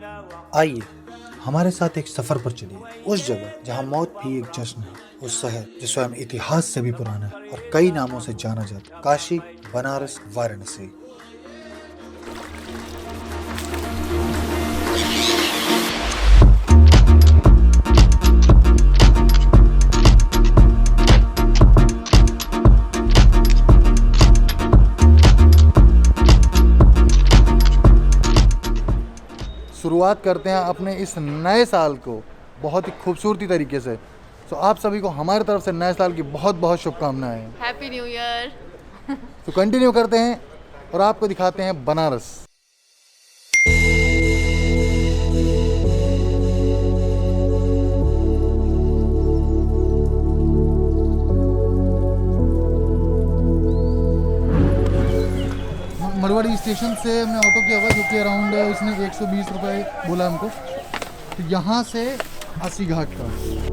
आइए हमारे साथ एक सफर पर चलिए, उस जगह जहां मौत भी एक जश्न है, उस शहर जो स्वयं इतिहास से भी पुराना है और कई नामों से जाना जाता है, काशी, बनारस, वाराणसी। शुरुआत करते हैं अपने इस नए साल को बहुत ही खूबसूरती तरीके से। तो आप सभी को हमारी तरफ से नए साल की बहुत बहुत शुभकामनाएं। Happy new year. तो कंटिन्यू करते हैं और आपको दिखाते हैं बनारस। मरवाड़ी स्टेशन से हमने ऑटो किया हुआ, जो कि अराउंड इसने 120 रुपये बोला हमको। तो यहाँ से 80 घाट का।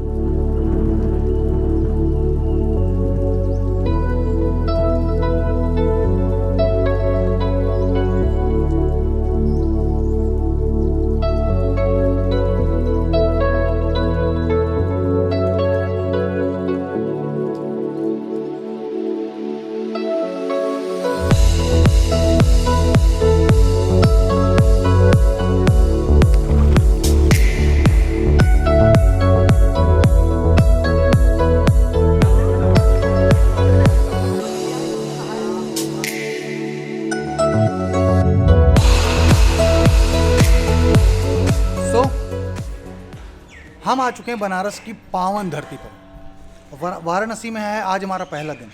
हम आ चुके हैं बनारस की पावन धरती पर। वाराणसी में है आज हमारा पहला दिन।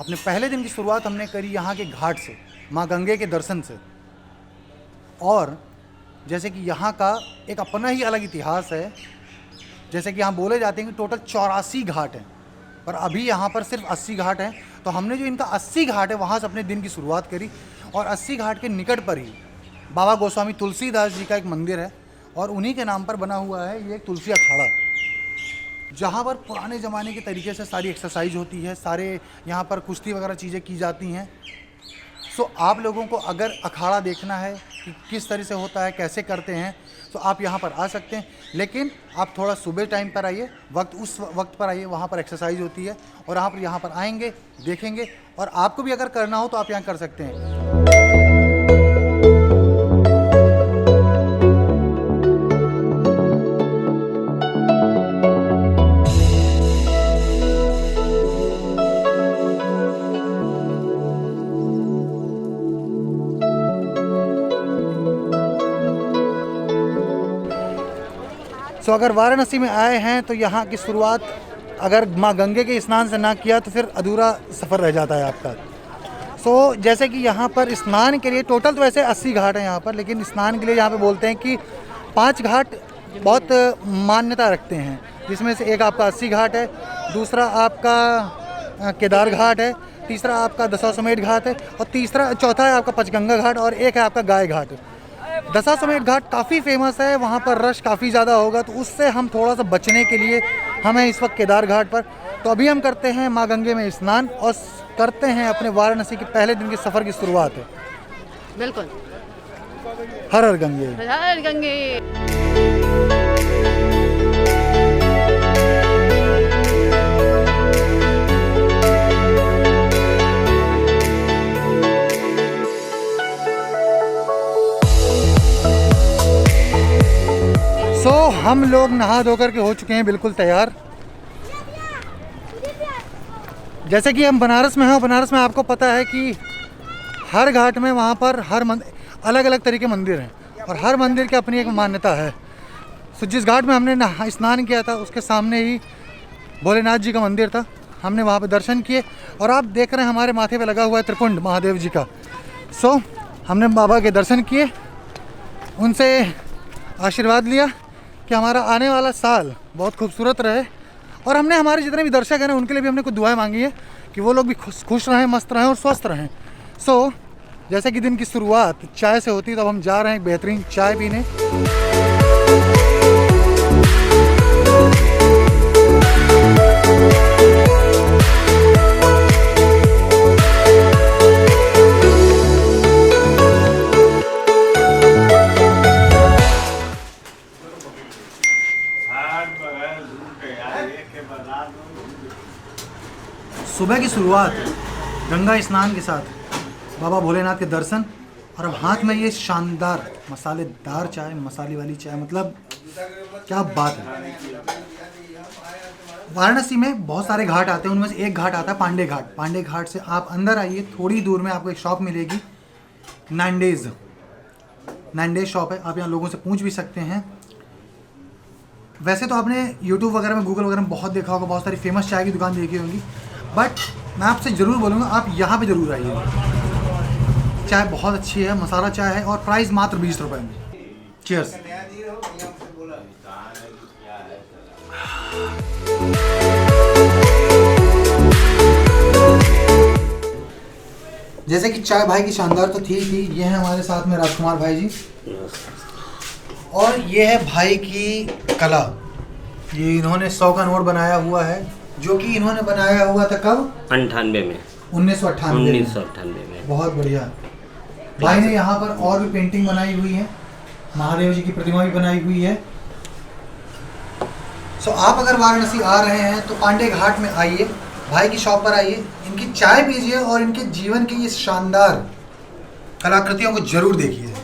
अपने पहले दिन की शुरुआत हमने करी यहाँ के घाट से, माँ गंगे के दर्शन से। और जैसे कि यहाँ का एक अपना ही अलग इतिहास है। जैसे कि यहाँ बोले जाते हैं कि टोटल 84 घाट हैं, पर अभी यहाँ पर सिर्फ 80 घाट हैं। तो हमने जो इनका 80 घाट है वहाँ से अपने दिन की शुरुआत करी। और 80 घाट के निकट पर ही बाबा गोस्वामी तुलसीदास जी का एक मंदिर है और उन्हीं के नाम पर बना हुआ है ये एक तुलसी अखाड़ा, जहाँ पर पुराने ज़माने के तरीके से सारी एक्सरसाइज होती है, सारे यहाँ पर कुश्ती वगैरह चीज़ें की जाती हैं। सो आप लोगों को अगर अखाड़ा देखना है कि किस तरह से होता है, कैसे करते हैं, तो आप यहाँ पर आ सकते हैं। लेकिन आप थोड़ा सुबह टाइम पर आइए, उस वक्त पर आइए, वहाँ पर एक्सरसाइज होती है और आप यहाँ पर आएंगे, देखेंगे। और आपको भी अगर करना हो तो आप यहाँ कर सकते हैं। तो अगर वाराणसी में आए हैं तो यहाँ की शुरुआत अगर माँ गंगे के स्नान से ना किया तो फिर अधूरा सफ़र रह जाता है आपका। सो जैसे कि यहाँ पर स्नान के लिए टोटल तो वैसे 80 घाट हैं यहाँ पर, लेकिन स्नान के लिए यहाँ पे बोलते हैं कि 5 घाट बहुत मान्यता रखते हैं, जिसमें से एक आपका 80 घाट है, दूसरा आपका केदार घाट है, तीसरा आपका दशाश्वमेध घाट है और चौथा है आपका पंचगंगा घाट और एक है आपका गाय घाट। दशाश्वमेध घाट काफ़ी फेमस है, वहाँ पर रश काफ़ी ज़्यादा होगा, तो उससे हम थोड़ा सा बचने के लिए हम हैं इस वक्त केदार घाट पर। तो अभी हम करते हैं माँ गंगे में स्नान और करते हैं अपने वाराणसी के पहले दिन के सफ़र की शुरुआत है। बिल्कुल। हर हर गंगे, हर हर गंगे। तो हम लोग नहा धो कर के हो चुके हैं बिल्कुल तैयार। जैसे कि हम बनारस में हैं, बनारस में आपको पता है कि हर घाट में वहाँ पर अलग अलग तरह के मंदिर हैं और हर मंदिर की अपनी एक मान्यता है। तो जिस घाट में हमने स्नान किया था उसके सामने ही भोलेनाथ जी का मंदिर था, हमने वहाँ पे दर्शन किए। और आप देख रहे हैं हमारे माथे पे लगा हुआ है त्रिपुंड महादेव जी का। सो हमने बाबा के दर्शन किए, उनसे आशीर्वाद लिया कि हमारा आने वाला साल बहुत खूबसूरत रहे। और हमने हमारे जितने भी दर्शक हैं उनके लिए भी हमने कुछ दुआएं मांगी है कि वो लोग भी खुश रहें, मस्त रहें और स्वस्थ रहें। सो जैसे कि दिन की शुरुआत चाय से होती है, तो हम जा रहे हैं एक बेहतरीन चाय पीने। सुबह की शुरुआत गंगा स्नान के साथ बाबा भोलेनाथ के दर्शन और अब हाथ में ये शानदार मसालेदार चाय, मसाले वाली चाय, मतलब क्या बात है। वाराणसी में बहुत सारे घाट आते हैं, उनमें से एक घाट आता है पांडे घाट। पांडे घाट से आप अंदर आइए, थोड़ी दूर में आपको एक शॉप मिलेगी, नैंडेज शॉप है। आप यहाँ लोगों से पूछ भी सकते हैं। वैसे तो आपने YouTube वगैरह में, गूगल वगैरह में बहुत देखा होगा, बहुत सारी फेमस चाय की दुकान देखी होंगी, बट मैं आपसे ज़रूर बोलूँगा आप यहाँ पे ज़रूर आइए। चाय बहुत अच्छी है, मसाला चाय है और प्राइस मात्र 20 रुपये में। चीयर्स। जैसे कि चाय भाई की शानदार तो थी। ये है हमारे साथ में राजकुमार भाई जी, और ये है भाई की कला। ये इन्होंने 100 का नोट बनाया हुआ है, जो कि इन्होंने बनाया हुआ था कब? 98 में, 1998 में। बहुत बढ़िया। भाई ने यहाँ पर और भी पेंटिंग बनाई हुई है, महादेव जी की प्रतिमा भी बनाई हुई है। सो आप अगर वाराणसी आ रहे हैं तो पांडे घाट में आइए, भाई की शॉप पर आइए, इनकी चाय पीजिए और इनके जीवन की ये शानदार कलाकृतियों को जरूर देखिए।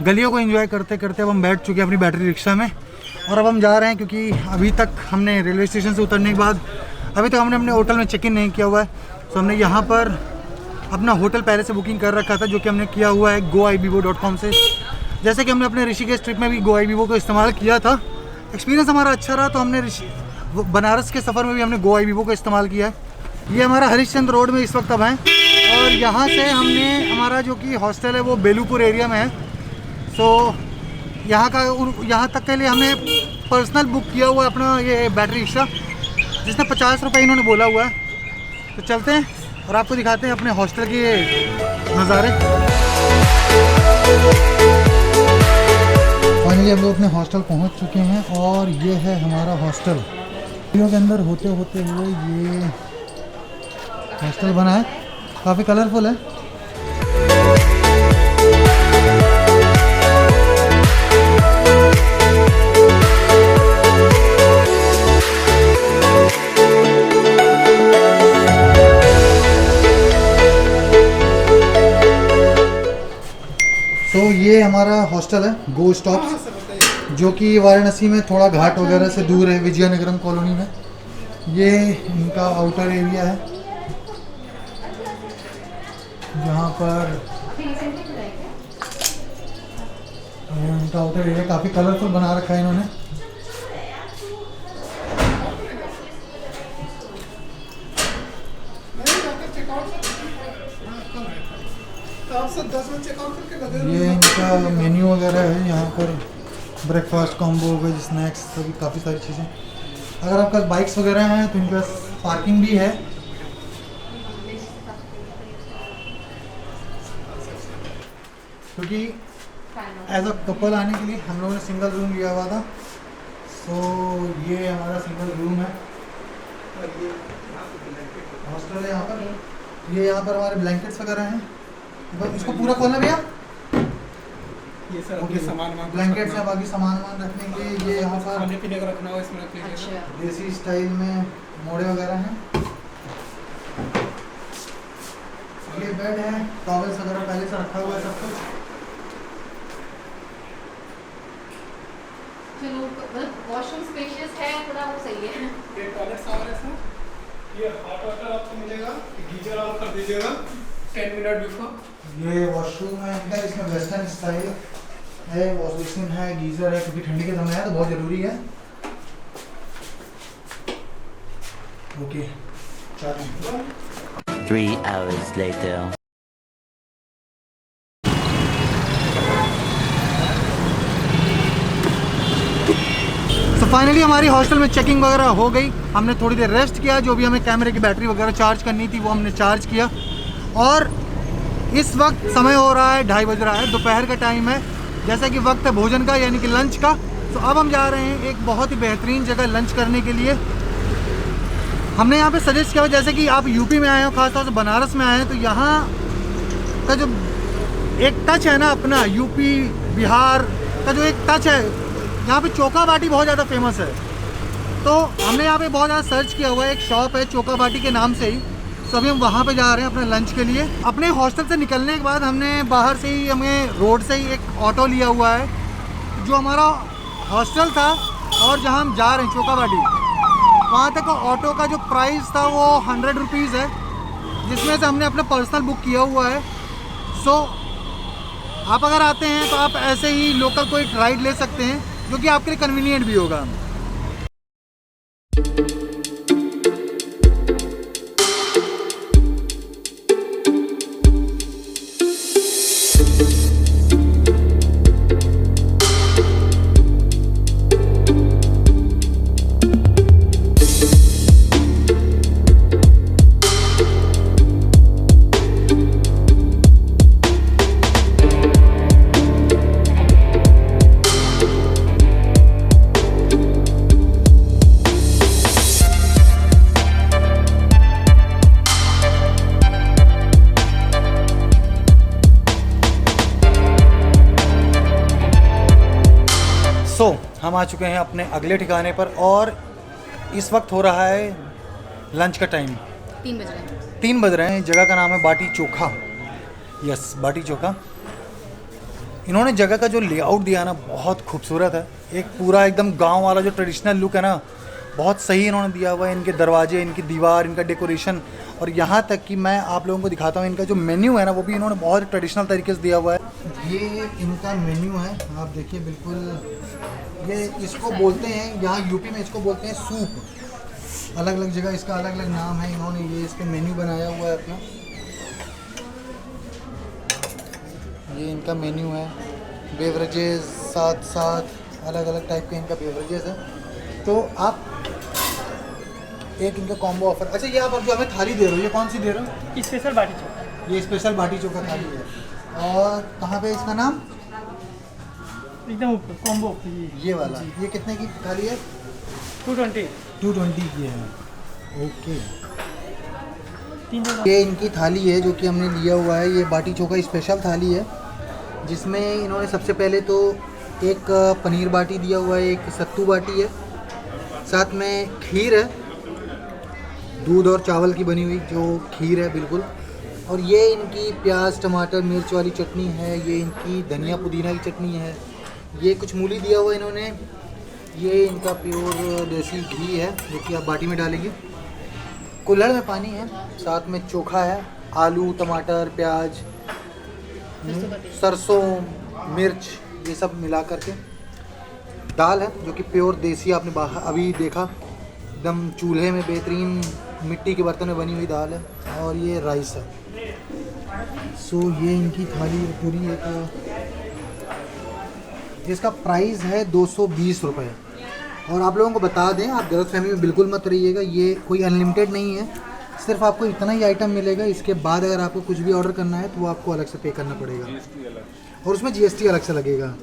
गलियों को एंजॉय करते करते अब हम बैठ चुके हैं अपनी बैटरी रिक्शा में और अब हम जा रहे हैं, क्योंकि अभी तक हमने रेलवे स्टेशन से उतरने के बाद अभी तक हमने अपने होटल में चेक इन नहीं किया हुआ है। तो हमने यहाँ पर अपना होटल पहले से बुकिंग कर रखा था, जो कि हमने किया हुआ है goibibo.com से। जैसे कि हमने अपने ऋषिकेश ट्रिप में भी goibibo को इस्तेमाल किया था, एक्सपीरियंस हमारा अच्छा रहा, तो हमने बनारस के सफ़र में भी हमने goibibo को इस्तेमाल किया है। ये हमारा हरिश्चंद्र रोड में इस वक्त अब हैं और यहाँ से हमने हमारा जो कि हॉस्टल है वो बेलूपुर एरिया में है। तो यहाँ तक के लिए हमने पर्सनल बुक किया हुआ है अपना ये बैटरी रिक्शा, जिसने 50 रुपये इन्होंने बोला हुआ है। तो चलते हैं और आपको दिखाते हैं अपने हॉस्टल के नज़ारे। फाइनली हम लोग अपने हॉस्टल पहुँच चुके हैं और ये है हमारा हॉस्टल। के अंदर होते हुए ये हॉस्टल बना है, काफ़ी कलरफुल है। तो ये हमारा हॉस्टल है गो स्टॉप्स, जो कि वाराणसी में थोड़ा घाट वगैरह से दूर है, विजयनगरम कॉलोनी में। ये इनका आउटर एरिया है, जहाँ पर इनका आउटर एरिया काफ़ी कलरफुल बना रखा है इन्होंने। ये इनका मेन्यू वगैरह है, यहाँ पर ब्रेकफास्ट कॉम्बो, वेज स्नैक्स, सभी काफ़ी सारी चीज़ें। अगर आपके पास बाइक्स वगैरह हैं तो इनके पास पार्किंग भी है। क्योंकि एज अ कपल आने के लिए हम लोगों ने सिंगल रूम लिया हुआ था। तो ये हमारा सिंगल रूम है, हॉस्टल है यहाँ पर। ये यहाँ पर हमारे ब्लैंकेट्स वगैरह हैं। इसको पूरा खोलना भैया। ये सर अपने सामान ब्लैंकेट्स है, बाकी सामान रखने के लिए। ये यहाँ पर खाने पीने का रखना हो इसमें रख लीजिए। अच्छा। देसी स्टाइल में मोड़े वगैरह हैं। ये बेड है, टॉवेल्स वगैरह पहले से रखा हुआ है सब कुछ। चलो मतलब वॉशरूम स्पेशियस है, थोड़ा वो सही है। ये टॉयलेट शावर है सर। ये हॉट वाटर आपको मिलेगा, गीजर ऑन कर दीजिएगा 10 मिनट बिफोर। ये वॉशरूम है इनका, इसमें वेस्टर्न स्टाइल है, वॉश बेसिन है, गीजर है, क्योंकि ठंडी के समय है तो बहुत ज़रूरी है। Okay, 3 hours later. तो फाइनली हमारी हॉस्टल में चेकिंग वगैरह हो गई। हमने थोड़ी देर रेस्ट किया, जो भी हमें कैमरे की बैटरी वगैरह चार्ज करनी थी वो हमने चार्ज किया। और इस वक्त समय हो रहा है 2:30 बज रहा है, दोपहर का टाइम है, जैसा कि वक्त है भोजन का, यानी कि लंच का। तो अब हम जा रहे हैं एक बहुत ही बेहतरीन जगह लंच करने के लिए। हमने यहाँ पे सजेस्ट किया, जैसे कि आप यूपी में आए हो, खासतौर से बनारस में आए हैं, तो यहाँ का जो एक टच है ना अपना, यूपी, बिहार, का जो एक टच है, यहाँ पे चोखा बाटी बहुत ज़्यादा फेमस है। तो हमने यहाँ पे बहुत ज़्यादा सर्च किया हुआ है, एक शॉप है चोखा बाटी के नाम से ही। तो अभी हम वहाँ पे जा रहे हैं अपने लंच के लिए। अपने हॉस्टल से निकलने के बाद हमने बाहर से ही, हमें रोड से ही एक ऑटो लिया हुआ है। जो हमारा हॉस्टल था और जहाँ हम जा रहे हैं चोखा बाटी, वहाँ तक ऑटो का जो प्राइस था वो 100 रुपीज़ है, जिसमें से हमने अपना पर्सनल बुक किया हुआ है। सो आप अगर आते हैं तो आप ऐसे ही लोकल कोई राइड ले सकते हैं, जो कि आपके लिए कन्वीनियंट भी होगा। हम आ चुके हैं अपने अगले ठिकाने पर और इस वक्त हो रहा है लंच का टाइम। 3 बज रहे हैं। 3 बज रहे हैं। जगह का नाम है बाटी चोखा। यस, बाटी चोखा। इन्होंने जगह का जो लेआउट दिया ना, बहुत खूबसूरत है। एक पूरा एकदम गांव वाला जो ट्रेडिशनल लुक है ना, बहुत सही इन्होंने दिया हुआ है। इनके दरवाजे, इनकी दीवार, इनका डेकोरेशन, और यहाँ तक कि मैं आप लोगों को दिखाता हूँ इनका जो मेन्यू है ना, वो भी इन्होंने बहुत ट्रेडिशनल तरीके से दिया हुआ है। ये इनका मेन्यू है, आप देखिए बिल्कुल। ये इसको बोलते हैं, यहाँ यूपी में इसको बोलते हैं सूप। अलग अलग जगह इसका अलग अलग नाम है। इन्होंने ये इसका मेन्यू बनाया हुआ है अपना। ये इनका मेन्यू है। बेवरेजेस साथ साथ अलग अलग टाइप के इनका बेवरेजेस है। तो आप एक इनका कॉम्बो ऑफर। अच्छा, ये आप जो हमें थाली दे रहे हो, ये कौन सी दे रहे हो? स्पेशल बाटी चोखा। ये स्पेशल बाटी चोखा थाली है। और कहाँ पे इसका नाम? एकदम ऊपर कॉम्बो। ये वाला। ये कितने की थाली है? 220 की है। ओके। ये इनकी थाली है जो कि हमने लिया हुआ है। ये बाटी चोखा स्पेशल थाली है, जिसमें इन्होंने सबसे पहले तो एक पनीर बाटी दिया हुआ है, एक सत्तू बाटी है, साथ में खीर है, दूध और चावल की बनी हुई जो खीर है बिल्कुल। और ये इनकी प्याज टमाटर मिर्च वाली चटनी है। ये इनकी धनिया पुदीना की चटनी है। ये कुछ मूली दिया हुआ है इन्होंने। ये इनका प्योर देसी घी है जो कि आप बाटी में डालेंगे। कुल्हड़ में पानी है, साथ में चोखा है, आलू टमाटर प्याज सरसों मिर्च, ये सब मिला करके। दाल है जो कि प्योर देसी, आपने बाहर अभी देखा, एकदम चूल्हे में बेहतरीन मिट्टी के बर्तन में बनी हुई दाल है। और ये राइस है। सो ये इनकी थाली पूरी है, जिसका प्राइस है 220 रुपये। और आप लोगों को बता दें, आप गलतफहमी में बिल्कुल मत रहिएगा, ये कोई अनलिमिटेड नहीं है, सिर्फ आपको इतना ही आइटम मिलेगा। इसके बाद अगर आपको कुछ भी ऑर्डर करना है तो वो आपको अलग से पे करना पड़ेगा, और उसमें GST अलग से लगेगा।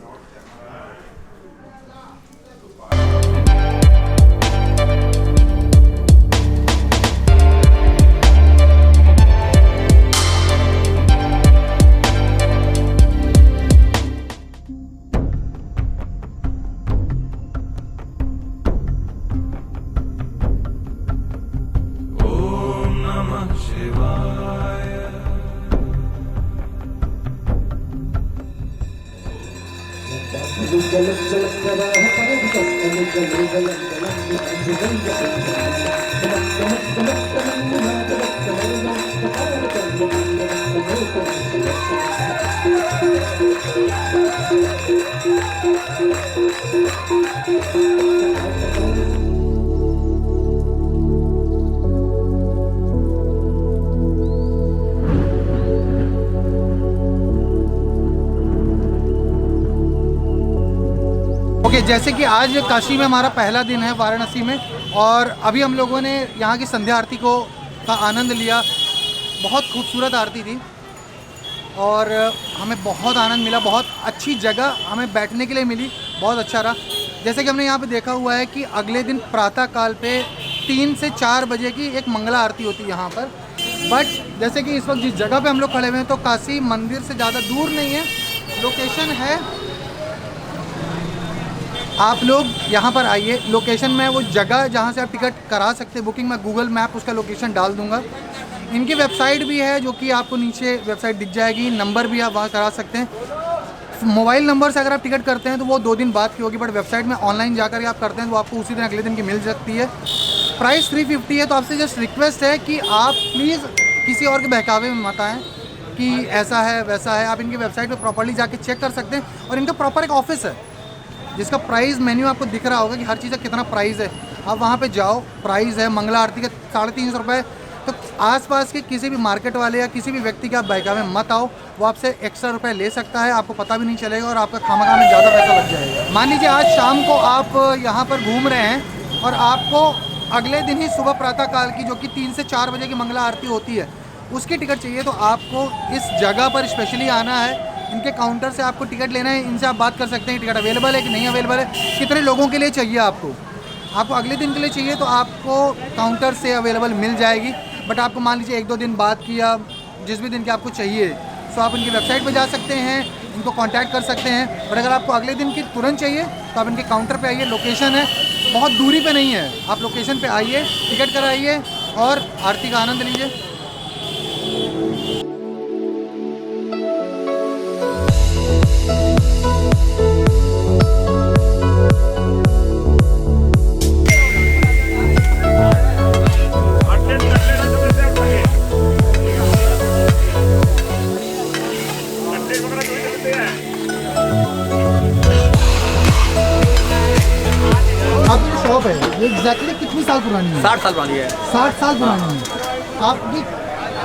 ओके, जैसे कि आज काशी में हमारा पहला दिन है, वाराणसी में, और अभी हम लोगों ने यहाँ की संध्या आरती का आनंद लिया। बहुत खूबसूरत आरती थी और हमें बहुत आनंद मिला। बहुत अच्छी जगह हमें बैठने के लिए मिली, बहुत अच्छा रहा। जैसे कि हमने यहाँ पे देखा हुआ है कि अगले दिन प्रातः काल पे 3 से 4 बजे की एक मंगला आरती होती है यहाँ पर। बट जैसे कि इस वक्त जिस जगह पे हम लोग खड़े हुए हैं तो काशी मंदिर से ज़्यादा दूर नहीं है। लोकेशन है आप लोग यहाँ पर आइए। लोकेशन में वो जगह जहाँ से आप टिकट करा सकते हैं बुकिंग, मैं गूगल मैप उसका लोकेशन डाल दूँगा। इनकी वेबसाइट भी है जो कि आपको नीचे वेबसाइट दिख जाएगी, नंबर भी आप वहाँ करा सकते हैं। मोबाइल नंबर से अगर आप टिकट करते हैं तो वो 2 दिन बाद की होगी, बट वेबसाइट में ऑनलाइन जाकर के आप करते हैं तो आपको उसी दिन अगले दिन की मिल सकती है। प्राइस 350 है। तो आपसे जस्ट रिक्वेस्ट है कि आप प्लीज़ किसी और के बहकावे में मत आएँ कि ऐसा है वैसा है। आप इनकी वेबसाइट पे प्रॉपर्ली जाके चेक कर सकते हैं, और इनका प्रॉपर एक ऑफिस है जिसका प्राइस मेन्यू आपको दिख रहा होगा कि हर चीज़ का कितना प्राइस है। आप वहाँ पे जाओ, प्राइस है मंगला आरती का 350 रुपये। तो आसपास के किसी भी मार्केट वाले या किसी भी व्यक्ति के आप बहकावे में मत आओ, वो आपसे एक्स्ट्रा रुपये ले सकता है, आपको पता भी नहीं चलेगा और आपका खामखा में ज़्यादा पैसा लग जाएगा। मान लीजिए आज शाम को आप यहाँ पर घूम रहे हैं और आपको अगले दिन ही सुबह प्रातः काल की जो कि 3 से 4 बजे की मंगला आरती होती है उसकी टिकट चाहिए, तो आपको इस जगह पर स्पेशली आना है। इनके काउंटर से आपको टिकट लेना है, इनसे आप बात कर सकते हैं टिकट अवेलेबल है कि नहीं अवेलेबल है, कितने लोगों के लिए चाहिए आपको अगले दिन के लिए चाहिए तो आपको काउंटर से अवेलेबल मिल जाएगी। बट आपको मान लीजिए 1-2 दिन बाद की या जिस भी दिन की आपको चाहिए, तो आप इनकी वेबसाइट पर जा सकते हैं, इनको कॉन्टैक्ट कर सकते हैं। बट अगर आपको अगले दिन की तुरंत चाहिए तो आप इनके काउंटर पे आइए। लोकेशन है, बहुत दूरी पे नहीं है, आप लोकेशन पे आइए, टिकट कराइए और आरती का आनंद लीजिए। आपकी जो शॉप है ये एग्जैक्टली कितनी साल पुरानी है? 60 साल पुरानी है। 60 साल पुरानी है। आपकी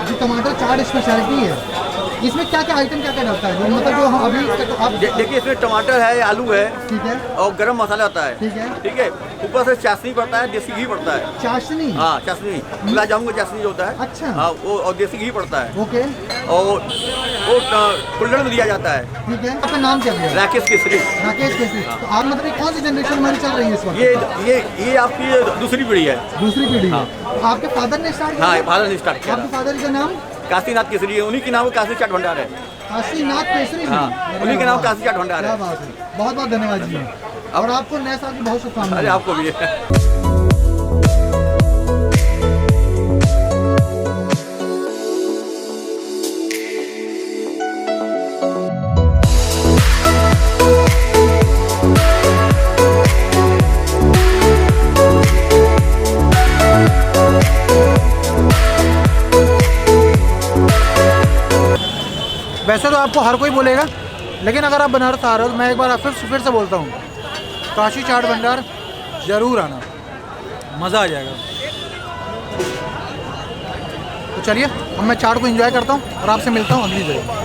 जो टमाटर चाट स्पेशलिटी है, इसमें क्या क्या आइटम क्या क्या डलता है? जो मतलब जो हम अभी तो आप देखिए इसमें टमाटर है, आलू है ठीक है, और गरम मसाला होता है। ठीक है। ठीक है, ऊपर से चाशनी पड़ता है, देसी घी पड़ता है। चाशनी? हाँ चाशनी, गुलाब जामुन का चाशनी जो होता है। अच्छा। हाँ वो, और देसी घी पड़ता है। ओके, और वो कुल्हड़ में दिया जाता है। ठीक है। आपका नाम क्या है? राकेश केसरी। राकेश केसरी। तो आप मतलब कौन सी जनरेशन हमारी चल रही है इस वक्त? ये आपकी दूसरी पीढ़ी है। दूसरी पीढ़ी है। तो आपके फादर ने स्टार्ट किया? हाँ फादर ने स्टार्ट किया आपके फादर का नाम? काशीनाथ केसरी है, उन्हीं के नाम काशी चाट भंडार है। काशीनाथ केसरी जी। हाँ, उन्हीं के नाम काशी चाट भंडार क्या है। बात है, बहुत बहुत धन्यवाद जी। और आपको नए साल की बहुत शुभकामनाएं। अरे आपको भी है। वैसे तो आपको हर कोई बोलेगा, लेकिन अगर आप बनारस आ रहे हो तो मैं एक बार फिर से बोलता हूँ, काशी चाट भंडार ज़रूर आना, मज़ा आ जाएगा। तो चलिए अब मैं चाट को एंजॉय करता हूँ और आपसे मिलता हूँ अगली जगह।